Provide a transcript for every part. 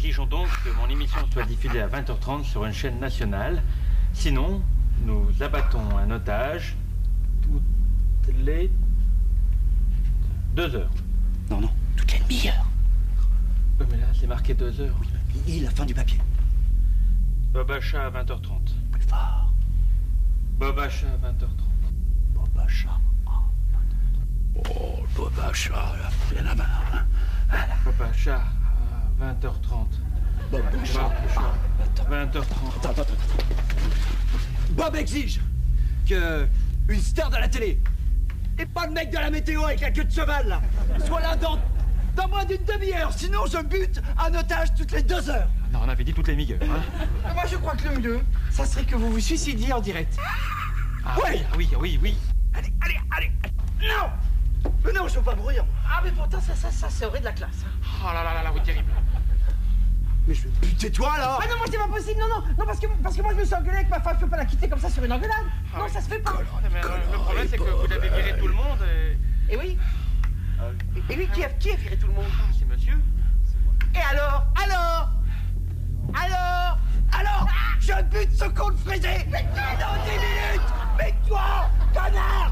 exigeons donc que mon émission soit diffusée à 20h30 sur une chaîne nationale. Sinon, nous abattons un otage toutes les 2 heures. Non, toutes les demi-heures. Oui, mais là, c'est marqué 2 heures. Oui, la fin du papier. Bob Achat à 20h30. Plus fort. Bob Achat à 20h30. Bob Achat. Oh, Bob Achat, là, il y en a marre. Hein. Voilà. Bob Achat à 20h30. Bob Achat. 20h30. Attends. Bob exige que une star de la télé, et pas le mec de la météo avec la queue de cheval, là, soit là dans moins d'une demi-heure. Sinon, je bute un otage toutes les 2 heures. Non, on avait dit toutes les demi-heures. Hein. Moi, je crois que le mieux, ça serait que vous vous suicidiez en direct. Ah, Ouais. Oui. Allez. Non. Mais non, je veux pas mourir. Ah, mais pourtant, ça serait de la classe. Oh là, oui, terrible. Mais je vais buter toi, là. Ah non, moi, c'est pas possible. Non, parce que moi, je me suis engueulé avec ma femme. Je peux pas la quitter comme ça sur une engueulade. Non, ça se fait pas. Mais le problème, c'est que vous avez viré tout le monde et... Et oui. Et oui, qui a viré tout le monde? Ah, c'est monsieur. Et alors, Je bute ce con de frisé. Mais dans 10 minutes. Mais toi, connard.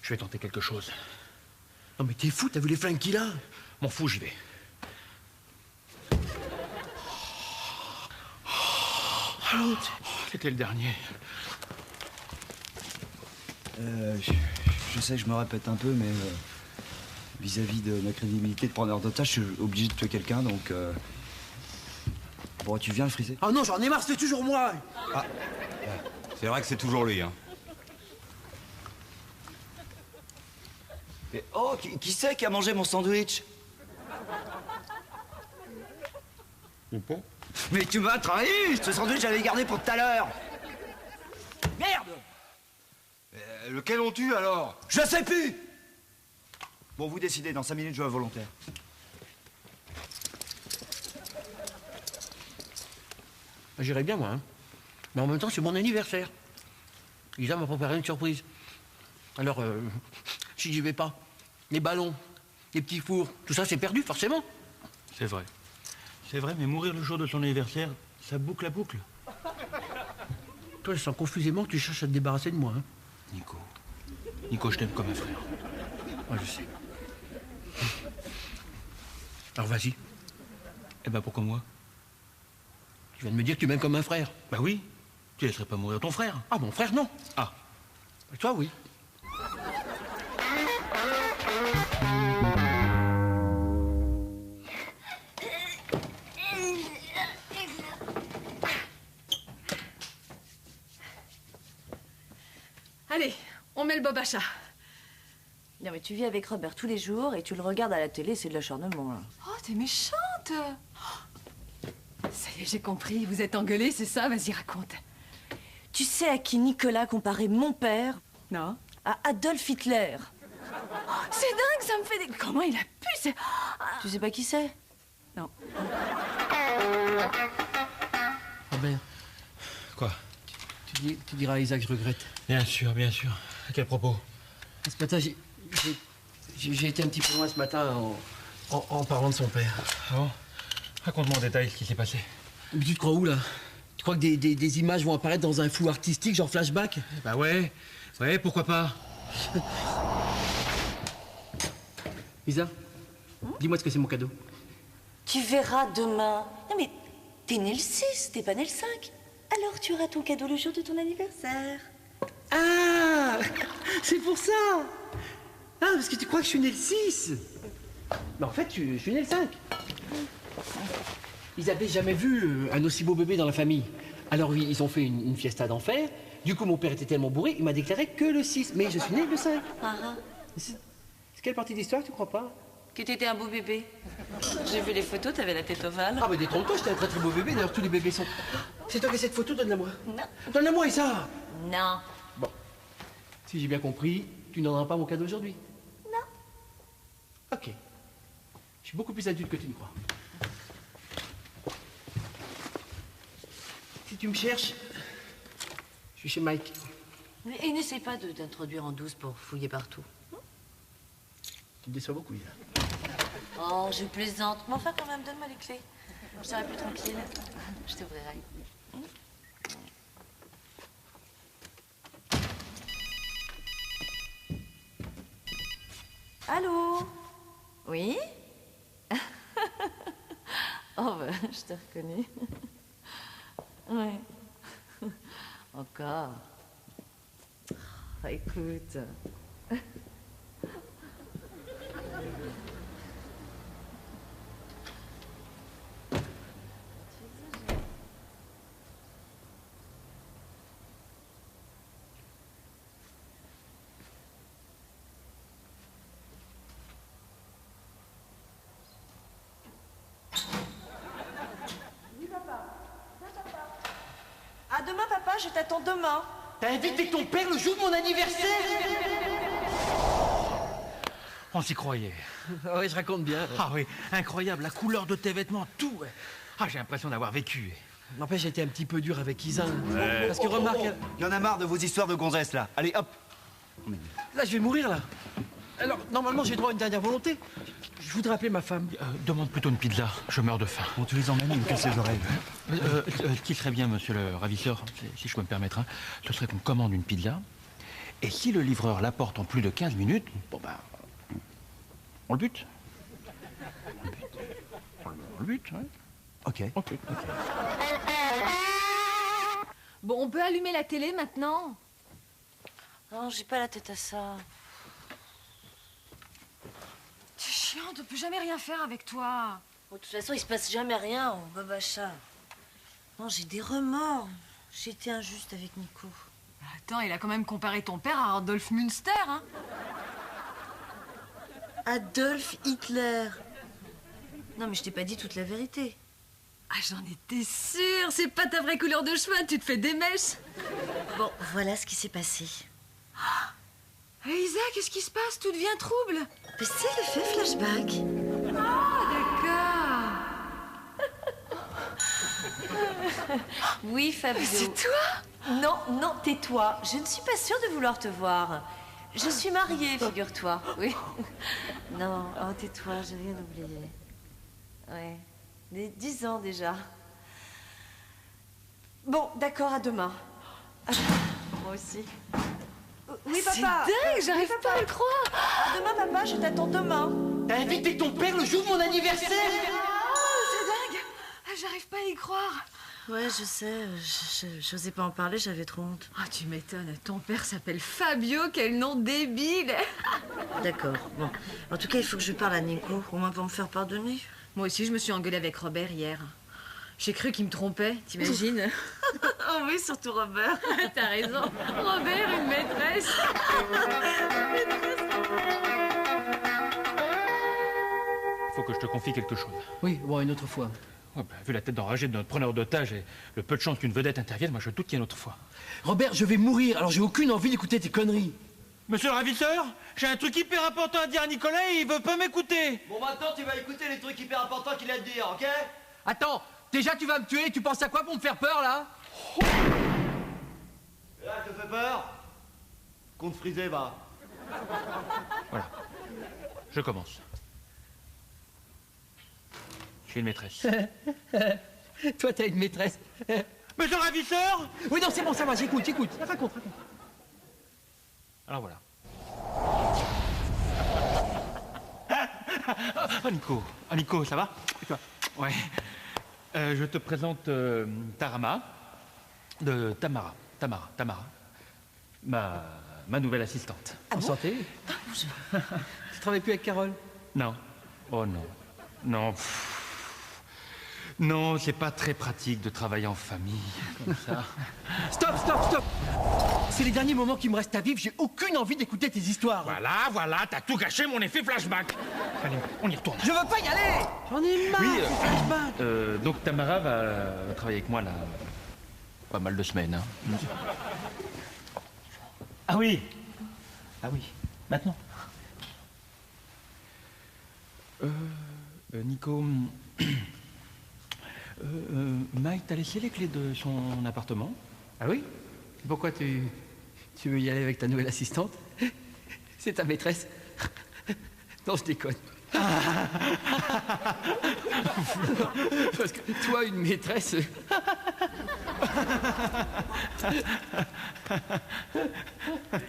Je vais tenter quelque chose. Non mais t'es fou, t'as vu les flingues qu'il a? M'en fous, j'y vais. C'était le dernier. Je sais que je me répète un peu, mais vis-à-vis de ma crédibilité de preneur d'otage, je suis obligé de tuer quelqu'un, donc... Bon, tu viens le friser? Oh non, j'en ai marre, c'est toujours moi. C'est vrai que c'est toujours lui, hein. Mais, oh, qui c'est qui a mangé mon sandwich? Mais tu m'as trahi! Ce sandwich, j'avais gardé pour tout à l'heure! Merde! Lequel on tue, alors? Je sais plus! Bon, vous décidez, dans 5 minutes, je vais à volontaire. J'irai bien, moi. Hein. Mais en même temps, c'est mon anniversaire. Lisa m'a préparé une surprise. Alors, si j'y vais pas, les ballons, les petits fours, tout ça, c'est perdu, forcément. C'est vrai. C'est vrai, mais mourir le jour de son anniversaire, ça boucle la boucle. Toi, je sens confusément que tu cherches à te débarrasser de moi. Hein. Nico, je t'aime comme un frère. Ouais, je sais. Alors, vas-y. Eh ben, pourquoi moi? Tu viens de me dire que tu m'aimes comme un frère. Bah oui. Tu laisserais pas mourir ton frère. Ah, mon frère, non. Ah. Toi, oui. Allez, on met le Bob Achat. Non mais tu vis avec Robert tous les jours et tu le regardes à la télé, c'est de l'acharnement là. Oh, t'es méchante. Ça y est, j'ai compris. Vous êtes engueulés, c'est ça? Vas-y, raconte. Tu sais à qui Nicolas comparait mon père? Non. À Adolf Hitler. C'est dingue, ça me fait des... Comment il a pu? C'est... Tu sais pas qui c'est? Non. Robert, Quoi? tu diras à Isaac que je regrette. Bien sûr. À quel propos? Ce matin, j'ai été un petit peu loin ce matin en parlant de son père. Ah bon? Raconte-moi en détail ce qui s'est passé. Mais tu te crois où, là? Tu crois que des images vont apparaître dans un flou artistique, genre flashback? Bah ouais, pourquoi pas? Isa, dis-moi ce que c'est mon cadeau. Tu verras demain. Non mais t'es né le 6, t'es pas né le 5. Alors tu auras ton cadeau le jour de ton anniversaire. Ah! C'est pour ça! Ah, parce que tu crois que je suis né le 6! Mais en fait, je suis né le 5. Ils avaient jamais vu un aussi beau bébé dans la famille. Alors ils ont fait une fiesta d'enfer. Du coup, mon père était tellement bourré, il m'a déclaré que le 6. Mais je suis né le 5. Ah ah. C'est quelle partie d'histoire, tu crois pas? Que t'étais un beau bébé. J'ai vu les photos, t'avais la tête ovale. Ah, mais détrompe-toi, j'étais un très très beau bébé. D'ailleurs, tous les bébés sont... C'est toi qui as cette photo, donne-la-moi. Non. Donne-la-moi, et ça. Non. Bon. Si j'ai bien compris, tu n'en auras pas mon cadeau aujourd'hui. Non. Ok. Je suis beaucoup plus adulte que tu ne crois. Si tu me cherches, je suis chez Mike. Et n'essaie pas d'introduire en douce pour fouiller partout. Tu me déçois beaucoup, là. Oh, je plaisante. Mais enfin, quand même, donne-moi les clés. Je serai plus tranquille. Je t'ouvrirai. Allô? Oui? Oh, ben, je t'ai reconnu. Ouais. Encore. Ah, écoute. À demain, papa, je t'attends demain. T'as invité ton père le jour de mon anniversaire? On s'y croyait. Oui, je raconte bien. Ah oui, incroyable, la couleur de tes vêtements, tout. Ouais. Ah, j'ai l'impression d'avoir vécu. N'empêche, j'étais un petit peu dur avec Isa. Parce que remarque, Il y en a marre de vos histoires de gonzesses, là. Allez, hop. là, je vais mourir, là. Alors, normalement, j'ai droit à une dernière volonté. Je voudrais appeler ma femme. Demande plutôt une pizza, je meurs de faim. Bon, tu les emmènes, ils me cassent les oreilles. Ce qui serait bien, monsieur le ravisseur, si je peux me permettre, hein, ce serait qu'on commande une pizza. Et si le livreur l'apporte en plus de 15 minutes, bon ben, on le bute. On le bute, ouais. Ok. Ok. Bon, on peut allumer la télé maintenant? Non, j'ai pas la tête à ça. C'est chiant, on ne peut jamais rien faire avec toi. Bon, de toute façon, il se passe jamais rien au Babacha. Non, j'ai des remords. J'ai été injuste avec Nico. Attends, il a quand même comparé ton père à Adolf Münster, hein? Adolf Hitler. Non, mais je t'ai pas dit toute la vérité. Ah, j'en étais sûre, c'est pas ta vraie couleur de cheveux, tu te fais des mèches. Bon, voilà ce qui s'est passé. Isa, qu'est-ce qui se passe? Tout devient trouble. Mais c'est l'effet flashback. D'accord. Oui, Fabio. C'est toi? Non, non, tais-toi. Je ne suis pas sûre de vouloir te voir. Je suis mariée, figure-toi. Oui. Non, oh, tais-toi, j'ai rien oublié. Ouais. 10 ans déjà. Bon, d'accord, à demain. Moi aussi. Oui, papa. C'est dingue, j'arrive pas à le croire. À demain, papa, je t'attends demain. T'as invité ton père le jour de mon anniversaire? Oh, c'est dingue. Ah, j'arrive pas à y croire. Ouais, je sais. J'osais pas en parler, j'avais trop honte. Ah, tu m'étonnes, ton père s'appelle Fabio, quel nom débile. D'accord, bon. En tout cas, il faut que je parle à Nico, au moins pour me faire pardonner. Moi aussi, je me suis engueulée avec Robert hier. J'ai cru qu'il me trompait, t'imagines? Oh oui, surtout Robert. T'as raison. Robert, une maîtresse. Faut que je te confie quelque chose. Oui, bon, une autre fois. Ouais, ben, vu la tête d'enragé de notre preneur d'otage et le peu de chance qu'une vedette intervienne, moi je doute qu'il y ait une autre fois. Robert, je vais mourir, alors j'ai aucune envie d'écouter tes conneries. Monsieur le ravisseur, j'ai un truc hyper important à dire à Nicolas et il veut pas m'écouter. Bon, maintenant, tu vas écouter les trucs hyper importants qu'il a à te dire, ok? Attends, déjà tu vas me tuer, tu penses à quoi pour me faire peur, là? Et là, te fais peur? Compte frisé, va. Voilà. Je commence. J'ai une maîtresse. Toi, t'as une maîtresse. Monsieur le ravisseur! Oui, non, c'est bon, ça va, j'écoute. Raconte. Alors voilà. Oh Nico, ça va? Et toi? Ouais. Je te présente Tamara. Ma nouvelle assistante. En santé. Tu travailles plus avec Carole? Non. Oh non. Non. Non, c'est pas très pratique de travailler en famille comme ça. Stop! C'est les derniers moments qui me restent à vivre, j'ai aucune envie d'écouter tes histoires. Voilà, t'as tout gâché mon effet flashback. Allez, on y retourne. Je veux pas y aller. J'en ai marre, Oui, ces flashbacks. donc Tamara va travailler avec moi là. Pas mal de semaines, hein. Ah oui. Maintenant. Nico, Mike t'a laissé les clés de son appartement? Ah oui? Pourquoi tu veux y aller avec ta nouvelle assistante? C'est ta maîtresse? Non, je déconne. Parce que toi, une maîtresse... Les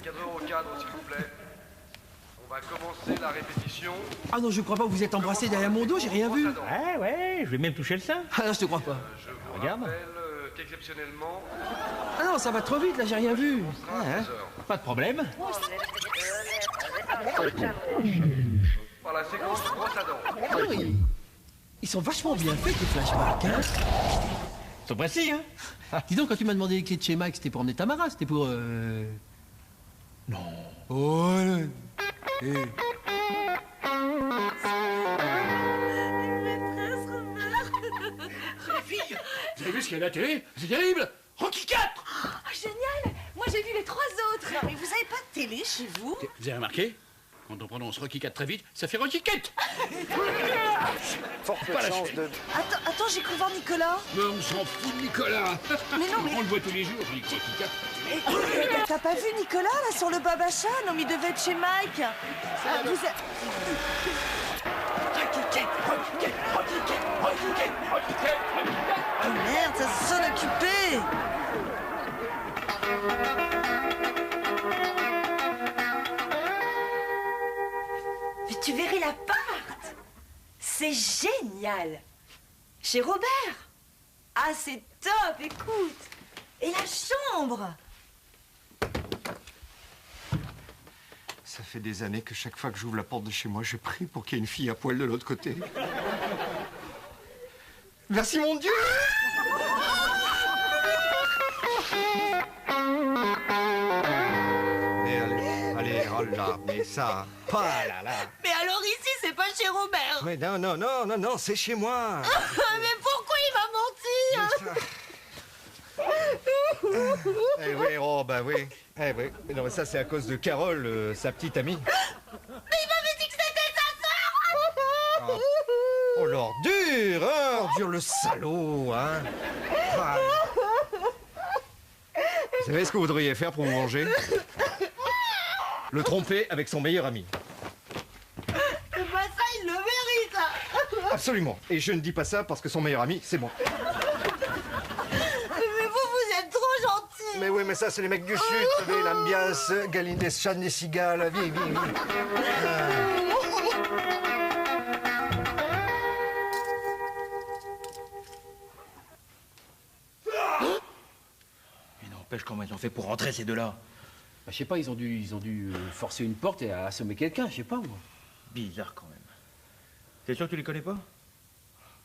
cadreurs au cadre, s'il vous plaît. On va commencer la répétition. Ah non, je crois pas, vous êtes embrassés derrière mon dos, j'ai rien vu. Ouais, je vais même toucher le sein. Ah non, je te crois pas. Je vous Regarde. rappelle qu'exceptionnellement, Ah non, ça va trop vite, là, j'ai rien vu. on sera à 16 heures. Pas de problème. Par la séquence de brosse à dents. Ah oui. Ils sont vachement bien faits, tes flashbacks, hein. C'est précis, hein. Dis donc, quand tu m'as demandé les clés de chez Mike, c'était pour emmener Tamara, c'était pour... Non. Oh, eh. Vous avez vu ce qu'il y a à la télé? C'est terrible. Rocky 4. Génial. Moi, j'ai vu les 3 autres. Non, mais vous avez pas de télé chez vous? Vous avez remarqué? Quand on prononce Rocky 4 très vite, ça fait Rocky 4. Forte chance de... Attends, j'ai cru voir Nicolas. Mais on s'en fout de Nicolas. Mais non, mais On le voit tous les jours, Rocky 4. t'as pas vu Nicolas là sur le Babachat? Non, mais il devait être chez Mike. Vous êtes... Oh merde, ça sonne occupé. Mais tu verrais l'appart. C'est génial. Chez Robert. Ah, c'est top, écoute. Et la chambre. Ça fait des années que chaque fois que j'ouvre la porte de chez moi, je prie pour qu'il y ait une fille à poil de l'autre côté. Merci mon Dieu! Mais allez, oh là, mais ça, pas là, là. Mais alors ici, c'est pas chez Robert. Ouais, non, c'est chez moi. Mais pourquoi il m'a menti? Eh oui, oh bah oui. Eh oui. Mais non, mais ça c'est à cause de Carole, sa petite amie. Mais il m'avait dit que c'était sa sœur. Oh l'ordure, hein, ordure le salaud, hein. Ah. Vous savez ce que vous devriez faire pour vous venger? Le tromper avec son meilleur ami. C'est pas ça, il le mérite. Absolument. Et je ne dis pas ça parce que son meilleur ami, c'est moi. Mais vous êtes trop gentil. Mais oui, mais ça, c'est les mecs du Sud, vous savez, l'ambiance, Galine des chats, des cigales, viens. Mais n'empêche, comment ils ont fait pour rentrer ces deux-là? Bah, je sais pas, ils ont dû forcer une porte et assommer quelqu'un, je sais pas, moi. Bizarre quand même. T'es sûr que tu les connais pas?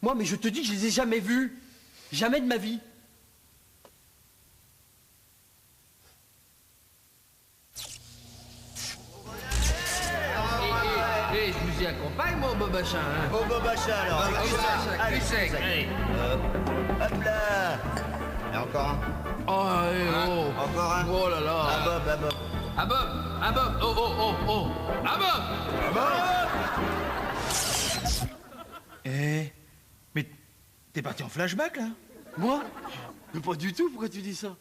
Moi, mais je te dis, je les ai jamais vus. Jamais de ma vie. Et je vous y accompagne, moi, au Babachat, hein. Au Babachat alors. Allez, sec. Hop là. Et encore un. Oh, oh. Encore un. Oh là là. Ah Bob. Ah Bob, oh. Ah Bob. Eh, mais t'es parti en flashback là? Moi? Mais pas du tout, pourquoi tu dis ça?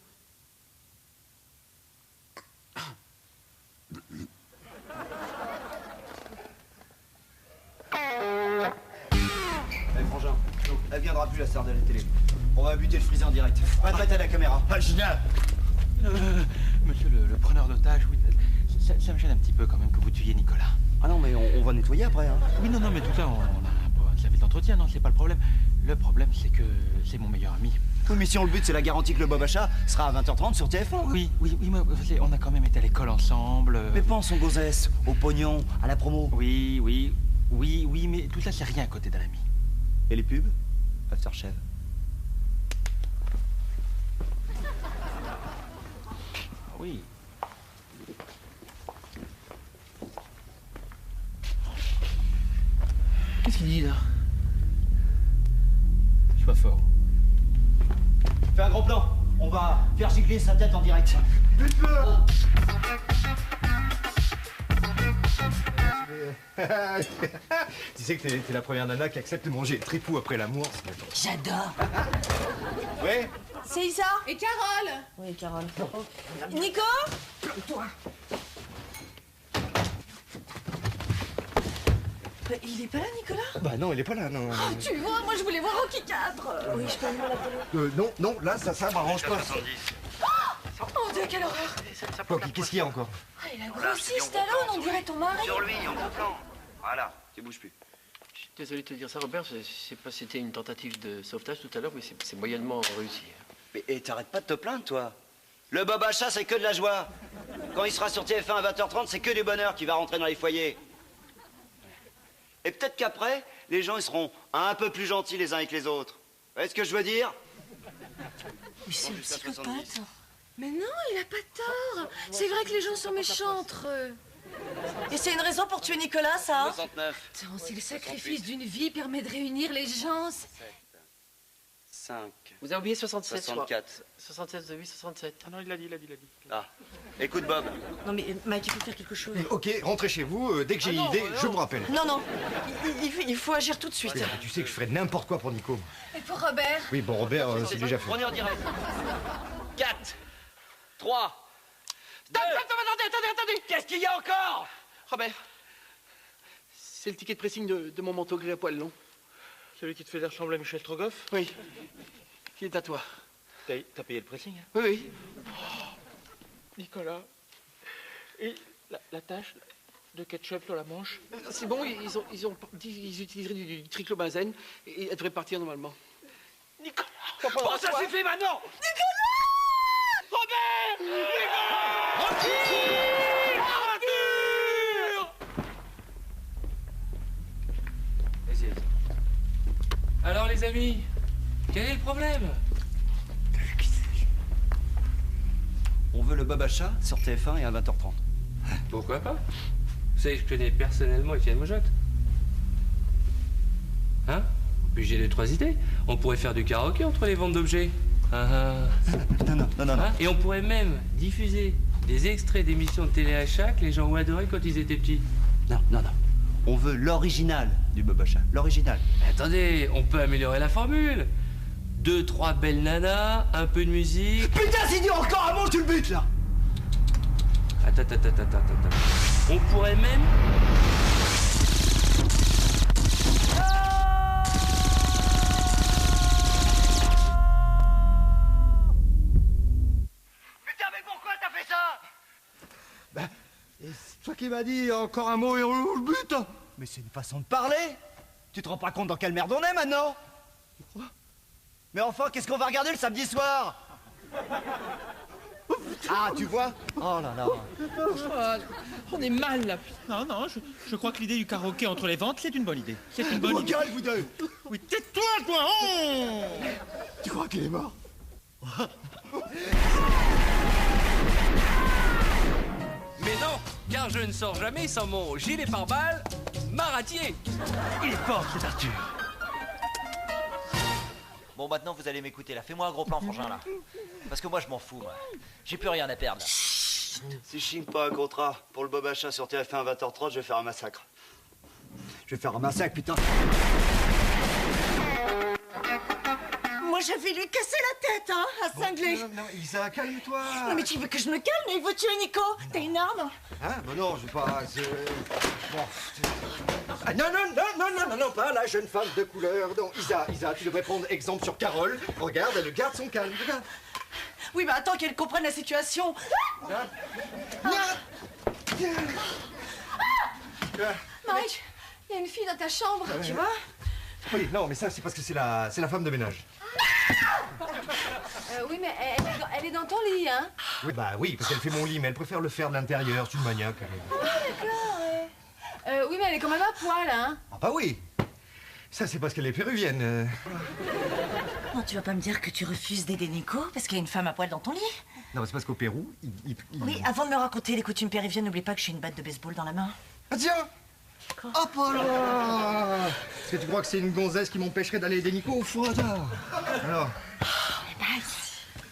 Eh frangin, elle viendra plus la star de la télé. On va buter le freezer en direct. Prête à la caméra. Ah génial. Monsieur le preneur d'otage, oui, ça me gêne un petit peu quand même que vous tuiez Nicolas. Ah non mais on va nettoyer après hein. Oui, non, mais tout ça, on a pas servi d'entretien, non, c'est pas le problème. Le problème, c'est que c'est mon meilleur ami. Oui mais si on le bute, c'est la garantie que le Babachat sera à 20h30 sur TF1. Oui, mais vous savez, on a quand même été à l'école ensemble. Mais pense aux gonzesses, au pognon, à la promo. Oui, mais tout ça, c'est rien à côté d'un ami. Et les pubs? Aftershave. Oui. Qu'est-ce qu'il dit là? Sois fort. Fais un gros plan. On va faire gicler sa tête en direct. Tu sais que t'es la première nana qui accepte de manger tripou après l'amour. J'adore. Ouais. C'est Isa? Et Carole? Oui, Carole. Nico? Il est pas là, Nicolas? Bah non, il est pas là, non. Oh, tu vois, moi je voulais voir Rocky 4. Oui, je peux aller voir la télé. Non, là, ça m'arrange pas. Oh mon Dieu, quelle horreur! Quoi, qu'est-ce qu'il y a encore? Ah, il a grossi, Stallone, on dirait ton mari. Sur lui, en comptant. Voilà, tu bouges plus. Je suis désolé de te dire ça, Robert. C'était une tentative de sauvetage tout à l'heure, mais c'est moyennement réussi. Mais t'arrêtes pas de te plaindre, toi. Le Bob Achat, c'est que de la joie. Quand il sera sur TF1 à 20h30, c'est que du bonheur qui va rentrer dans les foyers. Et peut-être qu'après, les gens ils seront un peu plus gentils les uns avec les autres. Vous voyez ce que je veux dire? Mais c'est le psychopathe. Mais non, il a pas tort. C'est vrai que les gens sont méchants entre eux. Et c'est une raison pour tuer Nicolas, ça? 69. Attends, si le sacrifice d'une vie permet de réunir les gens, 5. Vous avez oublié 67, 64. 67, oui, 67. Ah non, il l'a dit. Ah. Écoute, Bob. Non mais Mike, il faut faire quelque chose. Ok, rentrez chez vous. Dès que j'ai une idée, je vous rappelle. Non, il faut agir tout de suite. Oui, tu sais que je ferais n'importe quoi pour Nico. et pour Robert? Oui, bon, Robert, c'est déjà fait. On est en direct. 4. 3. Attendez. Qu'est-ce qu'il y a encore? Robert, c'est le ticket de pressing de mon manteau gris à poils longs. Celui qui te fait ressembler à Michel Strogoff? Oui. Qui est à toi? T'as payé le pressing, hein? Oui. Nicolas. Et la tache de ketchup sur la manche? C'est bon, ils ont dit qu'ils utiliseraient du triclobenzène et elle devrait partir normalement. Nicolas! Bon, ça suffit maintenant! Alors les amis, quel est le problème? On veut le Bob Achat sur TF1 et à 20h30. Pourquoi pas? Vous savez que je connais personnellement Étienne Mojotte. Hein? Puis j'ai 2-3 idées. On pourrait faire du karaoké entre les ventes d'objets. Non. Hein? Et on pourrait même diffuser des extraits d'émissions de télé-achat que les gens ont adoré quand ils étaient petits. Non. On veut l'original du Bob Achat. L'original. Mais attendez, on peut améliorer la formule. 2-3 belles nanas, un peu de musique. Putain, c'est dur encore un mot, tu le butes là! Attends. On pourrait même... Putain, mais pourquoi t'as fait ça? Bah, c'est toi qui m'as dit encore un mot et on le bute. Mais c'est une façon de parler. Tu te rends pas compte dans quelle merde on est maintenant? Mais enfin, qu'est-ce qu'on va regarder le samedi soir? Ah, tu vois? Oh là là. On est mal là. Non, je crois que l'idée du karaoké entre les ventes, c'est une bonne idée. C'est une bonne idée. Gueule, vous deux. Oui, tais-toi, toi. Oh Tu crois qu'il est mort? Mais non, car je ne sors jamais sans mon gilet pare-balles maratier. Il est fort, cet Arthur. Bon, maintenant, vous allez m'écouter, là. Fais-moi un gros plan, frangin, là. Parce que moi, je m'en fous, moi. J'ai plus rien à perdre. Si je signe pas un contrat pour le Bob Achat sur TF1 à 20h30, je vais faire un massacre. Je vais faire un massacre, putain. Moi, je vais lui casser la tête, hein, à cinglé. Non, Isa, calme-toi. Non, mais tu veux que je me calme? Il veut tuer Nico. T'as une arme? Hein? Bah non, je vais pas... Bon. Ah, non, pas la jeune femme de couleur. Non, Isa, tu devrais prendre exemple sur Carole. Regarde, elle garde son calme, regarde. Oui, bah attends qu'elle comprenne la situation. Mike, il y a une fille dans ta chambre, tu vois? Oui, non, mais ça, c'est parce que c'est la femme de ménage. Oui, mais elle est dans ton lit, hein? Oui, bah oui, parce qu'elle fait mon lit, mais elle préfère le faire de l'intérieur. C'est une maniaque. D'accord, ouais. Oui, mais elle est quand même à poil, hein? Ah bah oui. Ça, c'est parce qu'elle est péruvienne. Non, tu vas pas me dire que tu refuses d'aider Nico parce qu'il y a une femme à poil dans ton lit? Non, c'est parce qu'au Pérou, Oui, avant de me raconter les coutumes péruviennes, n'oublie pas que j'ai une batte de baseball dans la main. Ah tiens! Hop là! Est-ce que tu crois que c'est une gonzesse qui m'empêcherait d'aller des Nico au fond hasard? Alors?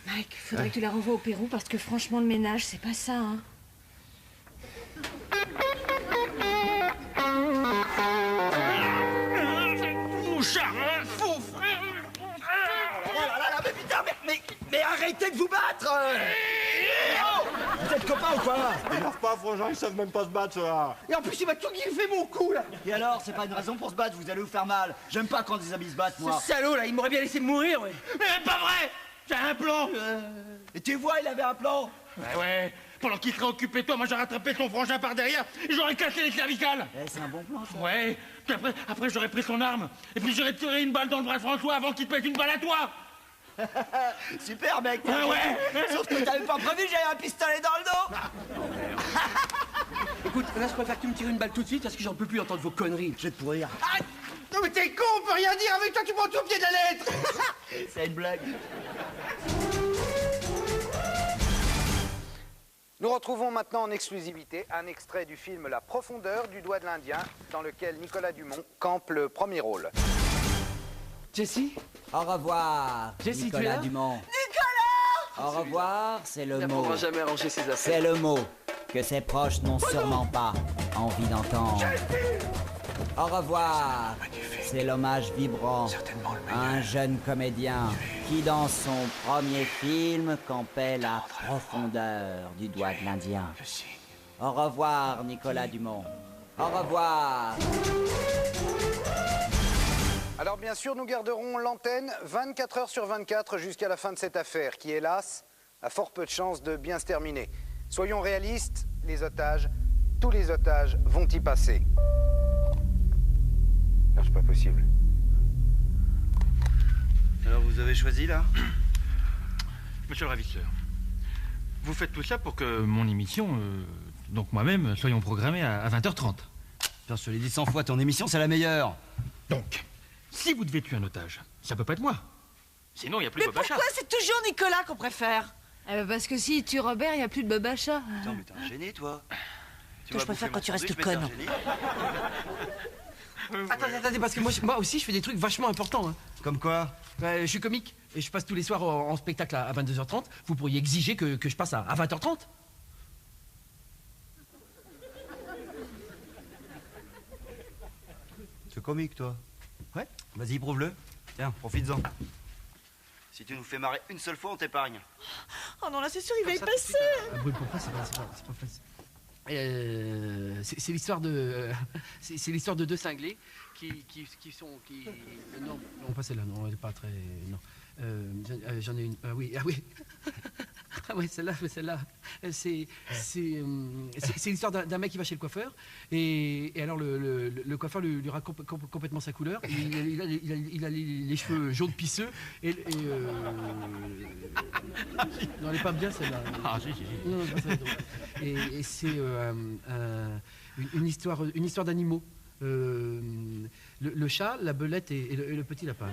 Mike, faudrait que tu la renvoies au Pérou parce que franchement, le ménage, c'est pas ça, hein. Mouchard, faux frère! Mais putain, mais arrêtez de vous battre! Vous êtes copains ou quoi? Énerve pas, frangin, ils savent même pas se battre, ça. Et en plus, il m'a tout griffé mon cou, là! Et alors, c'est pas une raison pour se battre, vous allez vous faire mal. J'aime pas quand des amis se battent, moi. Ce salaud, là, il m'aurait bien laissé mourir, ouais. Mais pas vrai! J'ai un plan! Et tu vois, il avait un plan! Ouais, pendant qu'il serait occupé, toi, moi j'aurais rattrapé son frangin par derrière et j'aurais cassé les cervicales. C'est un bon plan, ça. Ouais, puis après j'aurais pris son arme et puis j'aurais tiré une balle dans le bras de François avant qu'il te pète une balle à toi. Super, mec! Ouais. Sauf que t'avais pas prévu, j'avais un pistolet dans le dos! Écoute, là, je préfère que tu me tires une balle tout de suite parce que j'en peux plus entendre vos conneries. Je vais te pourrir. Ah, non, mais t'es con, on peut rien dire avec toi, tu prends tout au pied de la lettre. C'est une blague. Nous retrouvons maintenant en exclusivité un extrait du film La profondeur du doigt de l'Indien, dans lequel Nicolas Dumont campe le premier rôle. Jessie? Au revoir, Jessie, Nicolas tu es là? Dumont. Nicolas! Au revoir, c'est le Il mot. n'apprendra jamais à ranger ses affaires. C'est le mot que ses proches n'ont sûrement pas envie d'entendre. Au revoir, c'est l'hommage vibrant à un jeune comédien qui, dans son premier film, campait la profondeur du doigt de l'Indien. Au revoir, Nicolas Dumont. Au revoir. Alors bien sûr, nous garderons l'antenne 24 heures sur 24 jusqu'à la fin de cette affaire, qui, hélas, a fort peu de chances de bien se terminer. Soyons réalistes, les otages, tous les otages vont y passer. Non, c'est pas possible. Alors vous avez choisi là? Monsieur le ravisseur, vous faites tout ça pour que mon émission, donc moi-même, soyons programmés à 20h30. Je te l'ai dit 100 fois, ton émission c'est la meilleure. Donc, si vous devez tuer un otage, ça peut pas être moi. Sinon, il n'y a plus de Bob Achat. Pourquoi c'est toujours Nicolas qu'on préfère? Parce que s'il tue Robert, il n'y a plus de Bob Achat. Putain, mais t'es un génie, toi. Toi, je préfère quand tu restes conne. Attendez, parce que moi aussi, je fais des trucs vachement importants. Hein. Comme quoi? Je suis comique et je passe tous les soirs en spectacle à 22h30. Vous pourriez exiger que je passe à 20h30? C'est comique, toi. Ouais. Vas-y, prouve-le. Tiens, profites-en. Si tu nous fais marrer une seule fois, on t'épargne. Oh non, là, c'est sûr, il va y passer. Brûle pour c'est pas facile. C'est l'histoire de c'est l'histoire de deux cinglés qui sont non pas celle-là, non, elle est pas très non. J'en ai une. Oui. Ah oui, celle-là. C'est l'histoire d'un mec qui va chez le coiffeur et alors le coiffeur lui rate complètement sa couleur. Il a les cheveux jaunes pisseux et non, elle est pas bien celle-là. Ah si. Non, et c'est une histoire d'animaux. Le chat, la belette et le petit lapin.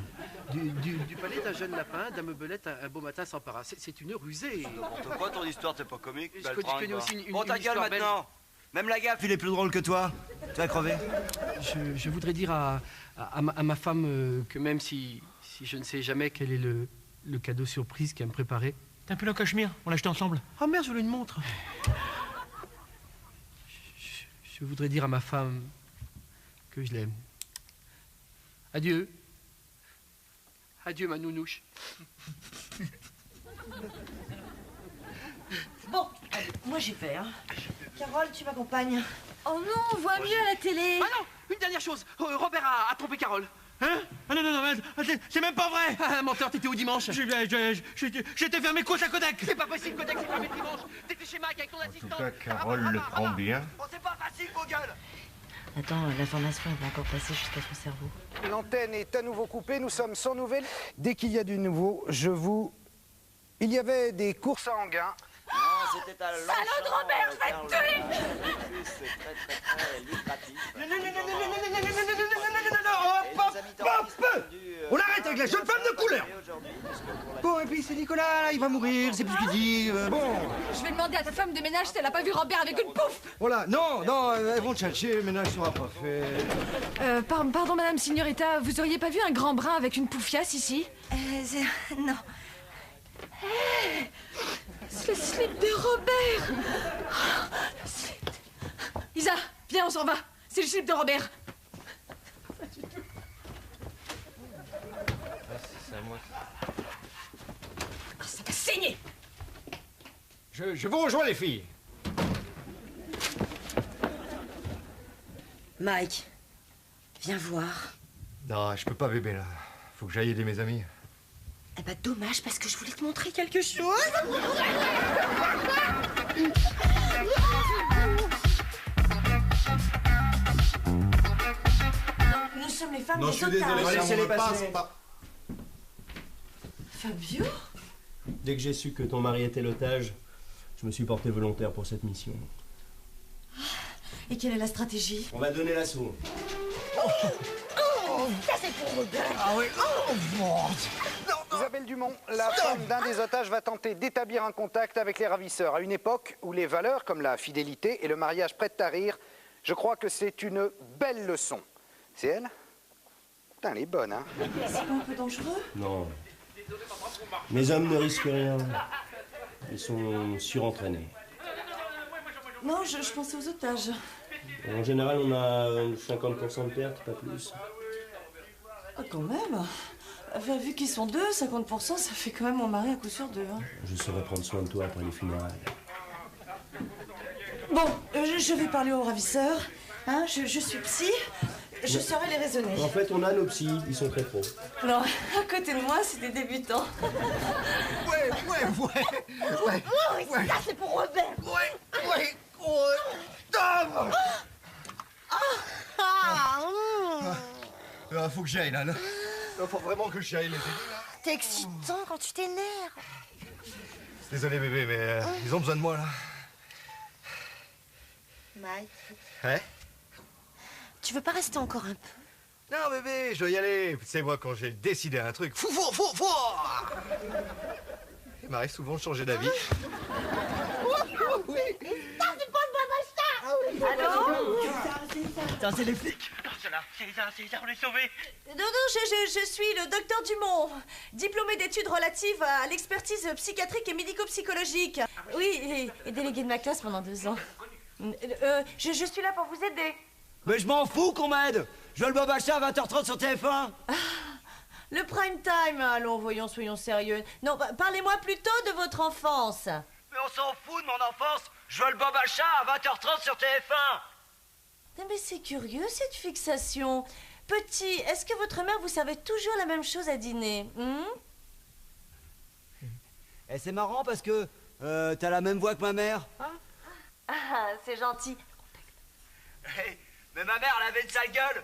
Du palais d'un jeune lapin, Dame Belette, un beau matin s'empara. C'est une rusée. N'importe quoi, ton histoire, t'es pas comique. Je connais aussi une Bon, ta gueule histoire belle. maintenant. Même la gaffe, il est plus drôle que toi. Tu vas crever. Je voudrais dire à ma femme que même si je ne sais jamais quel est le cadeau surprise qu'elle me préparait. T'as un peu le cachemire, on l'a acheté ensemble. Oh merde, je voulais une montre. Je voudrais dire à ma femme que je l'aime. Adieu. Adieu, ma nounouche. Bon, allez, moi j'y vais, hein. Carole, tu m'accompagnes. Oh non, on voit mieux à la télé. Ah non, une dernière chose. Robert a trompé Carole. Hein? Ah non, c'est même pas vrai. Ah, menteur, t'étais où dimanche? J'étais faire mes courses à Kodak. C'est pas possible, Kodak, c'est pas mes dimanche. T'étais chez Mac avec ton assistant. En tout cas, Carole le prend bien. Oh, c'est pas facile, vos gueules. Attends, l'information va encore passer jusqu'à son cerveau. L'antenne est à nouveau coupée, nous sommes sans nouvelles. Dès qu'il y a du nouveau, il y avait des courses à Anguin. Non, c'était à Longchamp. Salaud de Robert, je vais te tuer. C'est très lucratif. Non, hop, on arrête avec la jeune femme de couleur. Bon, et puis c'est Nicolas, là, il va mourir, c'est plus ce qu'il dit, bon. Je vais demander à ta femme de ménage si elle a pas vu Robert avec une pouffe. Voilà, non, elles vont te chercher, le ménage sera pas fait. Pardon, madame Signorita, vous auriez pas vu un grand brun avec une poufiasse ici? Non. Hey, c'est le slip de Robert. Oh, le slip. Isa, viens, on s'en va. C'est le slip de Robert. C'est à moi. Ça va saigner. Je vous rejoins, les filles. Mike, viens voir. Non, je peux pas, bébé, là. Faut que j'aille aider mes amis. Eh ben, dommage, parce que je voulais te montrer quelque chose. Nous sommes les femmes Non, des je suis désolé, otages. laissez-les passer. Fabio? Dès que j'ai su que ton mari était l'otage, je me suis porté volontaire pour cette mission. Et quelle est la stratégie? On va donner l'assaut. Ça c'est pour Robert. Ah oui, Isabelle Dumont, la femme d'un des otages va tenter d'établir un contact avec les ravisseurs à une époque où les valeurs comme la fidélité et le mariage prêtent à rire. Je crois que c'est une belle leçon. C'est elle? Putain, elle est bonne, hein? C'est pas un peu dangereux? Non. Mes hommes ne risquent rien. Ils sont surentraînés. Non, je pensais aux otages. En général, on a 50% de pertes, pas plus. Ah, quand même. Enfin, vu qu'ils sont deux, 50%, ça fait quand même mon mari à coup sûr deux. Hein. Je saurai prendre soin de toi après les funérailles. Bon, je vais parler aux ravisseurs. Hein, je suis psy. Je saurai les raisonner. En fait, on a nos psys, ils sont très pros. Non, à côté de moi, c'est des débutants. Ouais. Ça, c'est pour Robert. Faut que j'aille, là. Faut vraiment que j'aille les aider, là. T'es excitant quand tu t'énerves. Désolé, bébé, mais ils ont besoin de moi, là. Mike, Ouais? tu veux pas rester encore un peu? Non, bébé, je dois y aller. Tu sais, moi, quand j'ai décidé un truc, fou. Il m'arrive souvent de changer d'avis. Oui. Ça, c'est pas le baba. Allô? Putain, c'est les flics. César, on est sauvés. Non, je suis le docteur Dumont, diplômé d'études relatives à l'expertise psychiatrique et médico-psychologique. Oui, et délégué de ma classe pendant 2 ans. Je suis là pour vous aider. Mais je m'en fous qu'on m'aide. Je veux le Bob Achat à 20h30 sur TF1. Le prime time, allons, voyons, soyons sérieux. Non, parlez-moi plutôt de votre enfance. Mais on s'en fout de mon enfance. Je veux le Bob Achat à 20h30 sur TF1. Mais c'est curieux, cette fixation. Petit, est-ce que votre mère vous servait toujours la même chose à dîner? Et c'est marrant parce que t'as la même voix que ma mère. Ah, c'est gentil. Hey, mais ma mère, elle avait une sale gueule.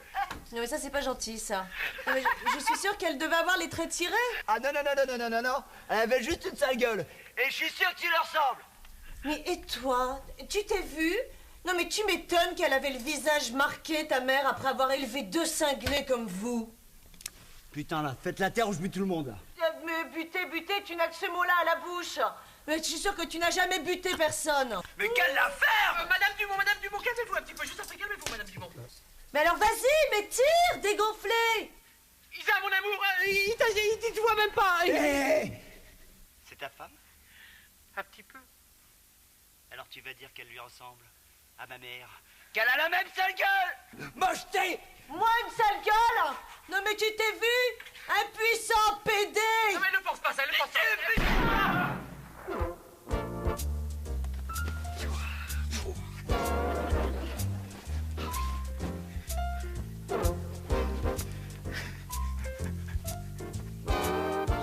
Non, mais ça, c'est pas gentil, ça. Non, mais je suis sûre qu'elle devait avoir les traits tirés. Ah non. Elle avait juste une sale gueule. Et je suis sûr que tu leur ressembles. Mais et toi? Tu t'es vu? Non, mais tu m'étonnes qu'elle avait le visage marqué, ta mère, après avoir élevé 2 cinglés comme vous. Putain, là, faites la terre ou je bute tout le monde, là. Mais buter, tu n'as que ce mot-là à la bouche. Mais je suis sûre que tu n'as jamais buté personne. Mais quelle affaire! Madame Dumont, calmez-vous un petit peu, juste un peu, calmez-vous, Madame Dumont. Mais alors vas-y, mais tire, dégonflé. Isa, mon amour, il te voit même pas. C'est ta femme? Un petit peu. Alors tu vas dire qu'elle lui ressemble à ma mère. Qu'elle a la même sale gueule! Mocheté! Moi, une sale gueule? Non, mais tu t'es vu? Impuissant PD! Non, mais ne pense pas ça, ne pense pas.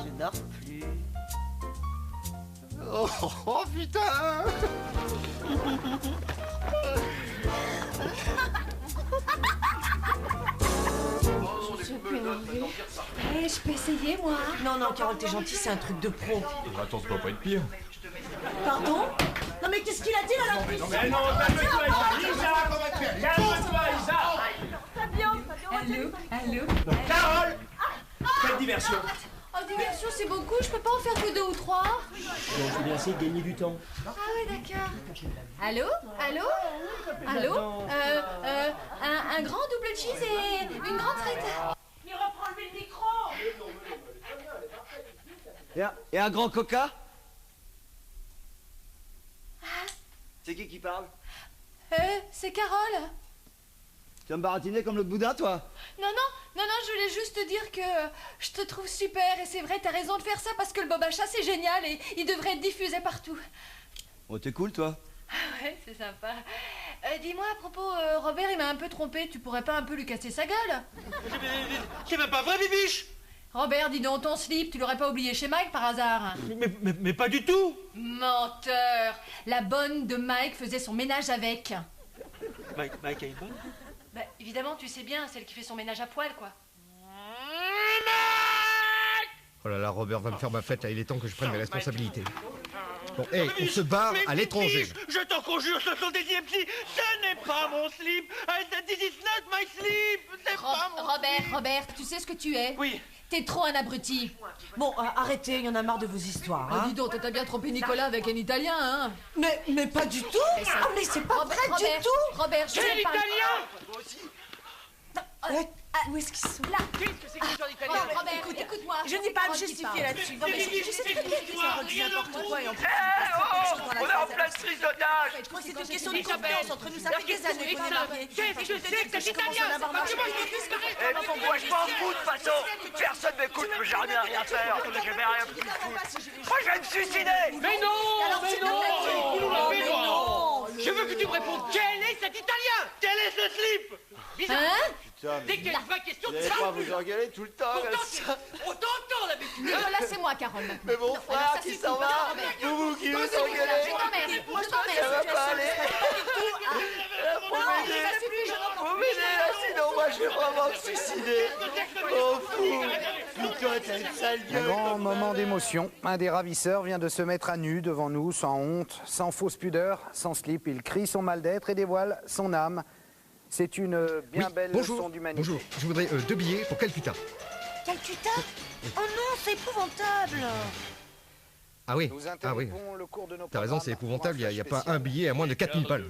Je dors plus. Oh putain! Je suis plus énervée. Je peux essayer, moi? Non, Carole, t'es gentille, c'est un truc de pro. Attends, ça va pas être pire. Pardon? mais qu'est-ce qu'il a dit là, Non, mais non, calme-toi, Isa. Calme-toi, Isa. Allô? Carole. Quelle diversion. Oh, diversion, c'est beaucoup, je peux pas en faire que 2 ou 3. Je vais essayer de gagner du temps. Ah oui, d'accord. Allô? Un grand double cheese et une grande frite. Il reprend le micro. Et un grand coca? C'est qui parle? C'est Carole. Tu vas me baratiner comme le boudin, toi? Non, je voulais juste te dire que je te trouve super et c'est vrai, t'as raison de faire ça parce que le Bob à chat c'est génial et il devrait être diffusé partout. Oh, t'es cool, toi. Ah ouais, c'est sympa. Dis-moi à propos, Robert il m'a un peu trompé, tu pourrais pas un peu lui casser sa gueule? C'est même pas vrai, Bibiche! Robert, dis donc, ton slip, tu l'aurais pas oublié chez Mike par hasard? Mais pas du tout! Menteur! La bonne de Mike faisait son ménage avec. Mike a une bonne? Bah, évidemment, tu sais bien, celle qui fait son ménage à poil, quoi. Oh là là, Robert va me faire ma fête, là, il est temps que je prenne mes responsabilités. Bon, hé, on se barre à l'étranger. Je t'en conjure, ce sont des IMC, ce n'est pas mon slip. This is not my slip. C'est pas mon Robert, tu sais ce que tu es? Oui. T'es trop un abruti. Bon, arrêtez, il y en a marre de vos histoires. Hein. Dis donc, t'as bien trompé Nicolas avec un Italien, hein? Mais pas du tout. Ah, mais c'est pas vrai du tout. Robert, je C'est sais pas. l'italien. Où est-ce qu'ils sont? Là. Qu'est-ce que c'est que l'histoire d'italien? Robert, écoute-moi. Je n'ai pas à me justifier là-dessus. Non, mais je sais très bien que ça redit n'importe quoi et en plus, On est en pleine crise d'otage. moi, c'est une question de confiance entre nous. Ça fait des années qu'on est mariés. Qu'est-ce que c'est que cet italien? Et moi, je m'en fous de toute façon. Personne m'écoute, mais j'ai rien à faire. Je vais rien foutre. Moi, je vais me suicider. Mais non. Je veux que tu me répondes. Quel est cet italien? Quel est ce slip? Bizarre. Dès qu'il y a une vraie question, tu pas vous engueuler tout le temps comme ça. On t'entend d'habitude. Là, c'est moi, Carole, maintenant. Mais mon frère qui s'en va, vous qui vous engueulez. Je t'emmerde. Ça va pas aller. Faut m'aider là, sinon moi je vais vraiment me suicider. Oh fou. Nico, t'as une sale Un gueule. grand moment d'émotion. Un des ravisseurs vient de se mettre à nu devant nous, sans honte, sans fausse pudeur, sans slip. Il crie son mal d'être et dévoile son âme. C'est une bien belle leçon d'humanité. Bonjour, je voudrais 2 billets pour Calcutta. Calcutta? Oh non, c'est épouvantable. Ah oui, Nous ah oui. interrompons le cours de nos T'as raison, c'est épouvantable, il n'y a pas un billet à moins de 4000 balles.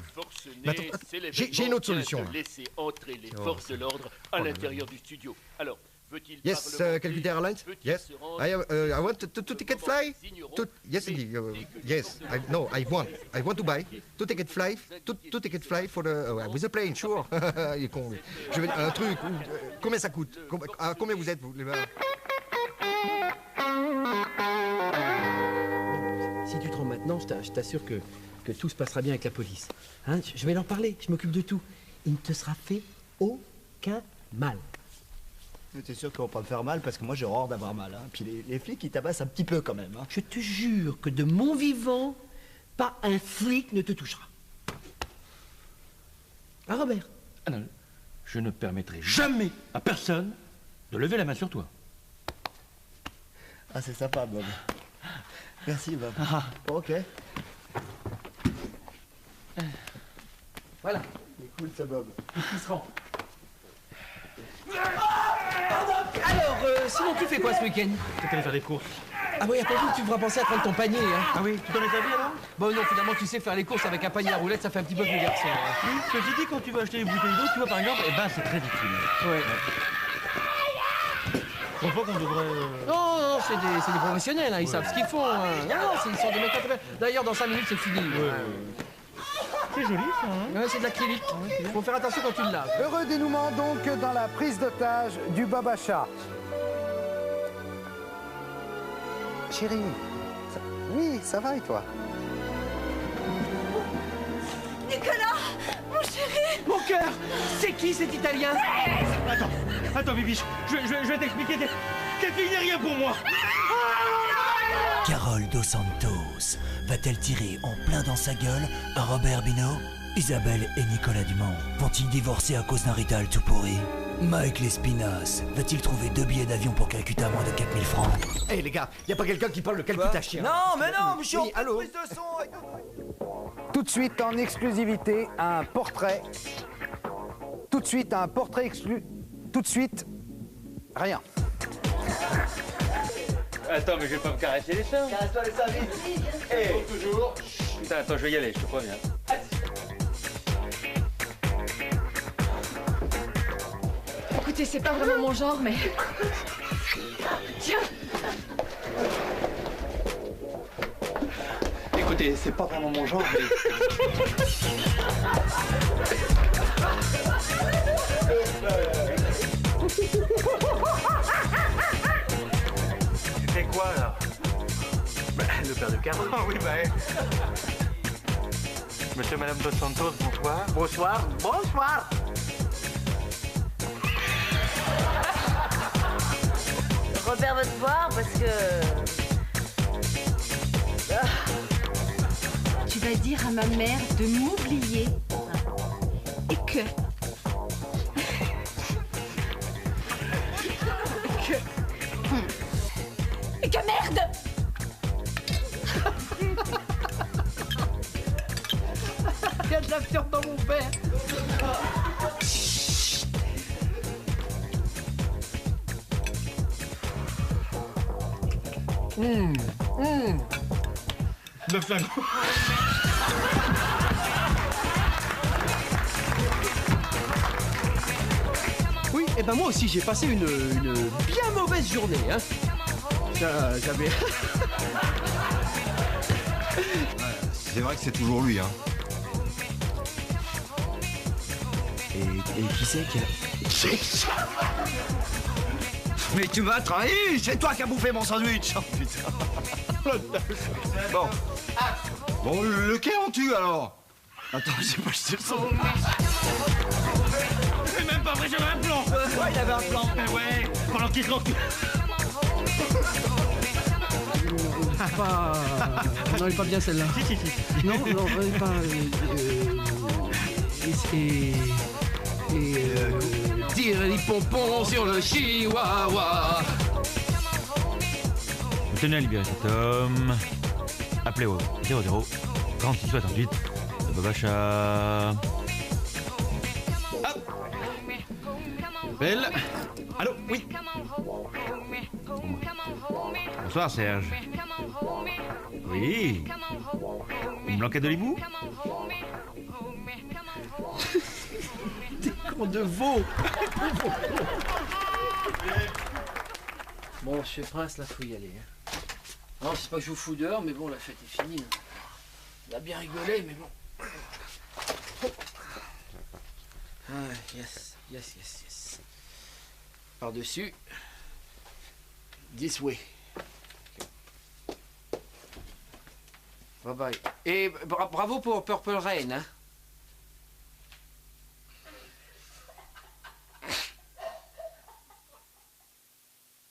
Mais attends, j'ai une autre solution. Là. Laisser entrer les Oh. forces de l'ordre à l'intérieur du studio. Alors, veut-il Yes, Calcutta Airlines? Yes. I want to ticket fly. Yes, indeed. Yes. I want to buy 2 ticket fly. 2 ticket fly for the with the plane, sure. Il est con. Lui. Je veux un truc. Combien ça coûte? Combien vous êtes vous? Si tu te rends maintenant, je t'assure que tout se passera bien avec la police. Hein, je vais leur parler, je m'occupe de tout. Il ne te sera fait aucun mal. Mais t'es sûr qu'on va pas me faire mal parce que moi j'ai horreur d'avoir mal. Hein. Puis les flics ils tabassent un petit peu quand même. Hein. Je te jure que de mon vivant, pas un flic ne te touchera. Ah Robert? Ah non, je ne permettrai jamais à personne de lever la main sur toi. Ah c'est sympa Bob. Merci Bob. Ok. Voilà. C'est cool ça Bob. Il se rend. Alors, sinon tu fais quoi ce week-end? Je vais aller faire des courses. Ah oui, après tout, tu devras penser à prendre ton panier, hein. Ah oui, tu connais ta vie alors? Bon non, finalement, tu sais faire les courses avec un panier à roulettes, ça fait un petit peu plus garçon. Hein. Oui, ceci dit, quand tu vas acheter une bouteille d'eau, tu vois par exemple, eh ben c'est très utile. Ouais. Je pense pas qu'on devrait... Non, c'est des professionnels, hein, ils savent ce qu'ils font. Hein. Non, ils sont des mecs à faire. D'ailleurs, dans 5 minutes, c'est fini. C'est joli ça, hein? Ouais, c'est de l'acrylique. Faut faire attention quand tu le laves. Heureux dénouement donc dans la prise d'otage du Bob à chat. Chérie, oui, ça va et toi? Nicolas, mon chéri. Mon cœur, c'est qui cet Italien? Attends, Bibiche, je vais t'expliquer. Cette fille n'est rien pour moi. Carole Dos Santos va-t-elle tirer en plein dans sa gueule à Robert Bino? Isabelle et Nicolas Dumont vont-ils divorcer à cause d'un rital tout pourri? Mike Lespinasse va-t-il trouver 2 billets d'avion pour Calcutta à moins de 4000 francs? Hé les gars, y a pas quelqu'un qui parle de Calcutta chien? Non mais non, mais je suis en allô? prise de son. Tout de suite en exclusivité, un portrait. Tout de suite un portrait exclu. Tout de suite, rien. Attends, mais je vais pas me caresser les seins. Caresse-toi les seins vite. Hey. Toujours. Putain, attends, je vais y aller, je te préviens. Écoutez, c'est pas vraiment mon genre, mais... Tiens. Écoutez, c'est pas vraiment mon genre, mais... C'est quoi, là? Bah, le père de Caro. Ah oui, bah... Monsieur et Madame Dos Santos, bonsoir. Bonsoir, bonsoir. Robert veut te voir parce que... Tu vas dire à ma mère de m'oublier. Et que... Et que merde! Il y a de la fièvre dans mon verre. Le flingue. Oui, et ben moi aussi j'ai passé une bien mauvaise journée, hein. J'avais... C'est vrai que c'est toujours lui, hein. Et qui c'est qui a... Mais tu m'as trahi. C'est toi qui as bouffé mon sandwich. Oh, putain. Bon. Bon, lequel on tue alors? Attends, j'ai pas jeté le son. C'est même pas vrai, j'avais un plan. Ouais, il avait un plan. Ouais, pendant qu'il se l'encule. Non, elle est pas bien celle-là. Non, non, elle est pas... tire les pompons sur le chihuahua. Vous tenez à libérer cet homme. Appelez au 00 36 68 de Babacha. Hop. Belle. Allô, oui. Bonsoir Serge. Oui. Une blanquette de limou? Des cons de veau. Bon, monsieur Prince, là, faut y aller. Non, c'est pas que je vous fous dehors, mais bon, la fête est finie. On a bien rigolé, mais bon. Ah, yes, yes, yes, yes. Par-dessus. This way. Bye bye. Et bravo pour Purple Rain, hein.